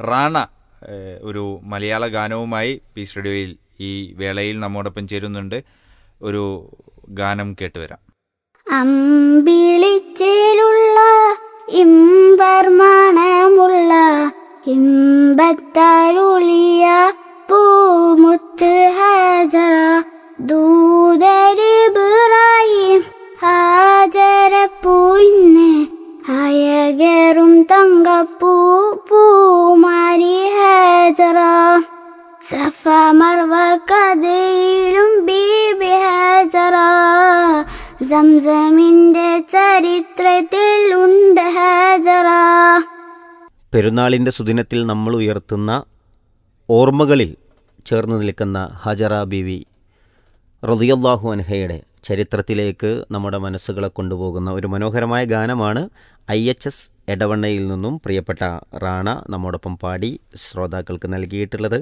റാണ ഒരു മലയാള ഗാനവുമായി പീസ് റേഡിയോയിൽ ഈ വേളയിൽ നമ്മോടൊപ്പം ചേരുന്നുണ്ട്. ഒരു ഗാനം കേട്ടുവരാം. അമ്പിളിച്ചേലുള്ള ഇമ്പർമണമുള്ള ഇമ്പത്തരുളിയ പൂമുത്ത് ഹാജറ ദൂതരിബ്രാഹിം ഹാജര പൂയിന്ന് അയകേറും തങ്കപ്പൂ പൂമാരി ഹാജറ സഫ മർവ കഥയിലും ബീബി ഹാജറ സംസമിന്റെ ചരിത്രത്തിൽ ഉണ്ട് ഹാജറ. പെരുന്നാളിൻ്റെ സുദിനത്തിൽ നമ്മൾ ഉയർത്തുന്ന ഓർമ്മകളിൽ ചേർന്ന് നിൽക്കുന്ന ഹജറ ബീവി റളിയല്ലാഹു അൻഹയുടെ ചരിത്രത്തിലേക്ക് നമ്മുടെ മനസ്സുകളെ കൊണ്ടുപോകുന്ന ഒരു മനോഹരമായ ഗാനമാണ് IHS എടവണ്ണയിൽ നിന്നും പ്രിയപ്പെട്ട റാണ നമ്മോടൊപ്പം പാടി ശ്രോതാക്കൾക്ക് നൽകിയിട്ടുള്ളത്.